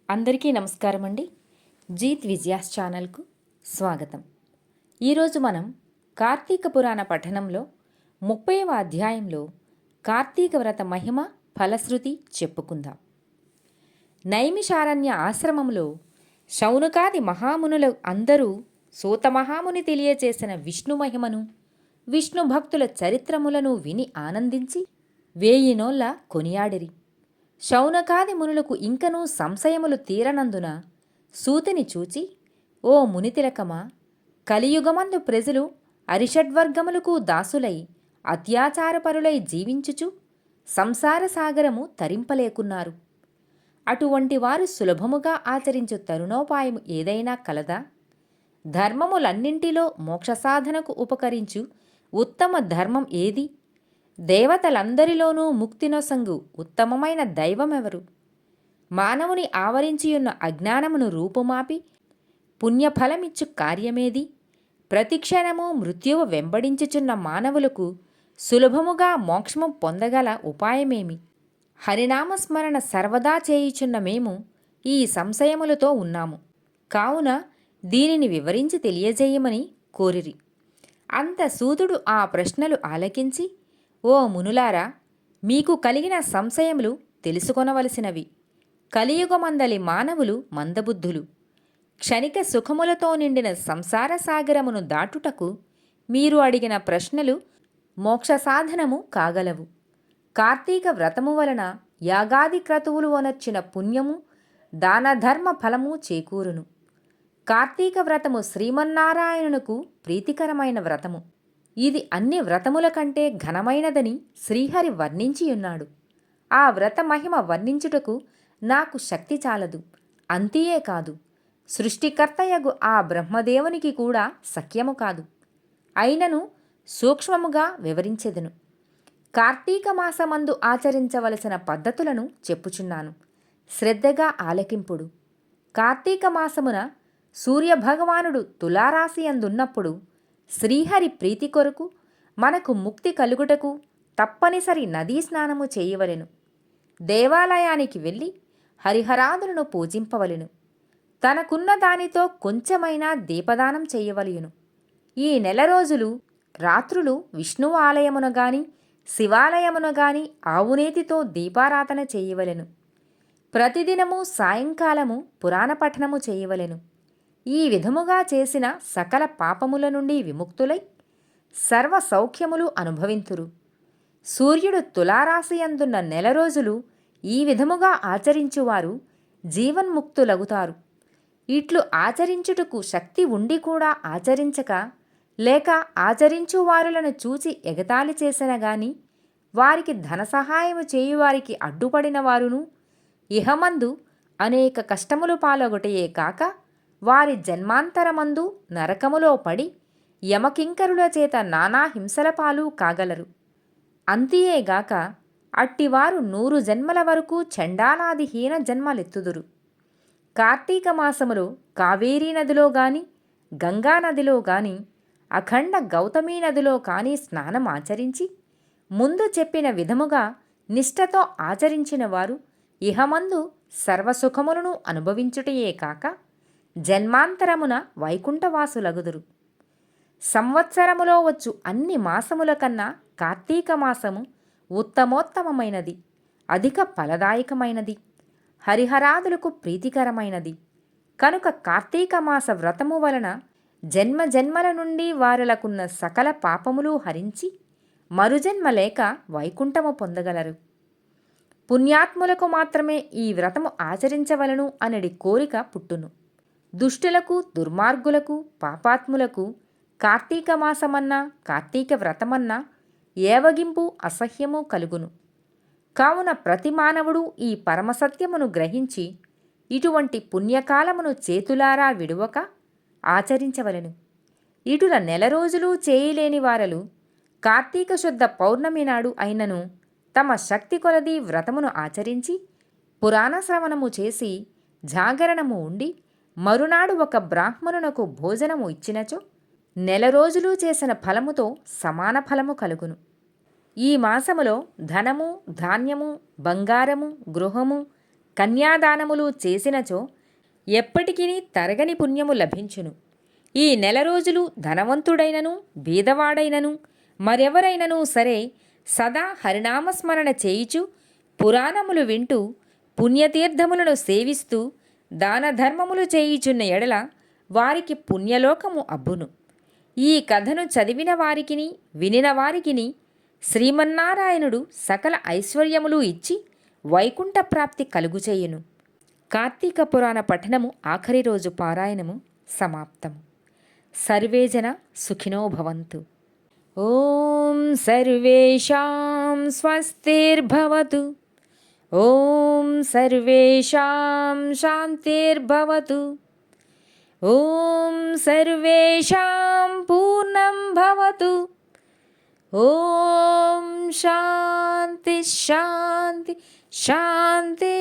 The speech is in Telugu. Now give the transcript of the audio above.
అందరికీ నమస్కారం అండి. జీత్ విజయాస్ ఛానల్కు స్వాగతం. ఈరోజు మనం కార్తీక పురాణ పఠనంలో 30వ అధ్యాయంలో కార్తీక వ్రత మహిమ ఫలశ్రుతి చెప్పుకుందాం. నైమిషారణ్య ఆశ్రమంలో శౌనకాది మహామునులు అందరూ సూతమహాముని తెలియచేసిన విష్ణు మహిమను, విష్ణు భక్తుల చరిత్రములను విని ఆనందించి వేయినోళ్ళ కొనియాడిరి. శౌనకాది మునులకు ఇంకనూ సంశయములు తీరనందున సూతిని చూచి, ఓ మునితిలకమా, కలియుగమందు ప్రజలు అరిషడ్వర్గములకు దాసులై అత్యాచారపరులై జీవించుచు సంసార సాగరము తరింపలేకున్నారు. అటువంటి వారు సులభముగా ఆచరించు తరుణోపాయము ఏదైనా కలదా? ధర్మములన్నింటిలో మోక్షసాధనకు ఉపకరించు ఉత్తమ ధర్మం ఏది? దేవతలందరిలోనూ ముక్తినొసంగు ఉత్తమమైన దైవమెవరు? మానవుని ఆవరించియున్న అజ్ఞానమును రూపుమాపి పుణ్యఫలమిచ్చు కార్యమేది? ప్రతిక్షణము మృత్యువు వెంబడించుచున్న మానవులకు సులభముగా మోక్షము పొందగల ఉపాయమేమి? హరినామస్మరణ సర్వదా చేయుచున్న మేము ఈ సంశయములతో ఉన్నాము. కావున దీనిని వివరించి తెలియజేయమని కోరిరి. అంత సూతుడు ఆ ప్రశ్నలు ఆలకించి, ఓ మునులారా, మీకు కలిగిన సంశయములు తెలుసుకొనవలసినవి. కలియుగమందలి మానవులు మందబుద్ధులు. క్షణిక సుఖములతో నిండిన సంసార సాగరమును దాటుటకు మీరు అడిగిన ప్రశ్నలు మోక్ష సాధనము కాగలవు. కార్తీక వ్రతము వలన యాగాది క్రతువులు వనర్చిన పుణ్యము, దానధర్మ ఫలము చేకూరును. కార్తీక వ్రతము శ్రీమన్నారాయణునకు ప్రీతికరమైన వ్రతము. ఇది అన్ని వ్రతముల కంటే ఘనమైనదని శ్రీహరి వర్ణించియున్నాడు. ఆ వ్రత మహిమ వర్ణించుటకు నాకు శక్తి చాలదు. అంతియే కాదు, సృష్టికర్తయగు ఆ బ్రహ్మదేవునికి కూడా సఖ్యము కాదు. అయినను సూక్ష్మముగా వివరించెదను. కార్తీక మాసమందు ఆచరించవలసిన పద్ధతులను చెప్పుచున్నాను. శ్రద్ధగా ఆలకింపుడు. కార్తీక మాసమున సూర్యభగవానుడు తులారాశి అందున్నప్పుడు శ్రీహరి ప్రీతి కొరకు మనకు ముక్తి కలుగుటకు తప్పనిసరి నదీ స్నానము చేయవలెను. దేవాలయానికి వెళ్ళి హరిహరాదులను పూజింపవలెను. తనకున్న దానితో కొంచెమైనా దీపదానం చేయవలెను. ఈ నెల రోజులు రాత్రులు విష్ణువు ఆలయమున గాని శివాలయమున గాని ఆవునేతితో దీపారాధన చేయవలెను. ప్రతిదినము సాయంకాలము పురాణ పఠనము చేయవలెను. ఈ విధముగా చేసిన సకల పాపముల నుండి విముక్తులై సర్వ సౌఖ్యములు అనుభవింతురు. సూర్యుడు తులారాశి అందున్న నెల రోజులు ఈ విధముగా ఆచరించువారు జీవన్ముక్తులగుతారు. ఇట్లు ఆచరించుటకు శక్తి ఉండి కూడా ఆచరించక, లేక ఆచరించువారులను చూచి ఎగతాళి చేసిన గాని వారికి ధన సహాయము చేయువారికి అడ్డుపడిన వారును ఇహమందు అనేక కష్టములు పాలొగటయే కాక వారి జన్మాంతరమందు నరకములో పడి యమకింకరుల చేత నానా హింసల పాలు కాగలరు. అంతియేగాక అట్టివారు 100 జన్మల వరకు చండాలాది హీన జన్మలెత్తుదురు. కార్తీక మాసములో కావేరీ నదిలో గాని గంగా నదిలో గాని అఖండ గౌతమీ నదిలో కాని స్నానం ఆచరించి ముందు చెప్పిన విధముగా నిష్ఠతో ఆచరించిన వారు ఇహమందు సర్వసుఖములను అనుభవించుటయే కాక జన్మాంతరమున వైకుంఠవాసులగుదురు. సంవత్సరములో వచ్చు అన్ని మాసముల కన్నా కార్తీక మాసము ఉత్తమోత్తమమైనది, అధిక ఫలదాయకమైనది, హరిహరాదులకు ప్రీతికరమైనది. కనుక కార్తీక మాస వ్రతము వలన జన్మ జన్మల నుండి వారలకున్న సకల పాపములు హరించి మరుజన్మ లేక వైకుంఠము పొందగలరు. పుణ్యాత్ములకు మాత్రమే ఈ వ్రతము ఆచరించవలను అనడి కోరిక పుట్టును. దుష్టులకు, దుర్మార్గులకు, పాపాత్ములకు కార్తీక మాసమన్నా కార్తీక వ్రతమన్నా ఏవగింపు, అసహ్యము కలుగును. కావున ప్రతి మానవుడు ఈ పరమసత్యమును గ్రహించి ఇటువంటి పుణ్యకాలమును చేతులారా విడువక ఆచరించవలెను. ఇటుల నెల రోజులు చేయలేని వారలు కార్తీక శుద్ధ పౌర్ణమి నాడు అయినను తమ శక్తి కొలది వ్రతమును ఆచరించి పురాణ శ్రవణము చేసి జాగరణము ఉండి మరునాడు ఒక బ్రాహ్మణునకు భోజనము ఇచ్చినచో నెల రోజులు చేసిన ఫలముతో సమాన ఫలము కలుగును. ఈ మాసములో ధనము, ధాన్యము, బంగారము, గృహము, కన్యాదానములు చేసినచో ఎప్పటికీ తరగని పుణ్యము లభించును. ఈ నెల రోజులు ధనవంతుడైనను బీదవాడైనను మరెవరైనను సరే సదా హరినామస్మరణ చేయుచు పురాణములు వింటూ పుణ్యతీర్థములను సేవిస్తూ దానధర్మములు చేయుచున్న ఎడల వారికి పుణ్యలోకము అబ్బును. ఈ కథను చదివిన వారికిని వినిన వారికిని శ్రీమన్నారాయణుడు సకల ఐశ్వర్యములు ఇచ్చి వైకుంఠ ప్రాప్తి కలుగుచేయును. కార్తీక పురాణ పఠనము ఆఖరి రోజు పారాయణము సమాప్తము. సర్వే జన సుఖినో భవంతు. ఓం సర్వేషాం స్వస్తిర్భవతు. ఓం సర్వేషాం శాంతిర్భవతు. ఓం సర్వేషాం పూర్ణం భవతు. ఓం శాంతి శాంతి శాంతి.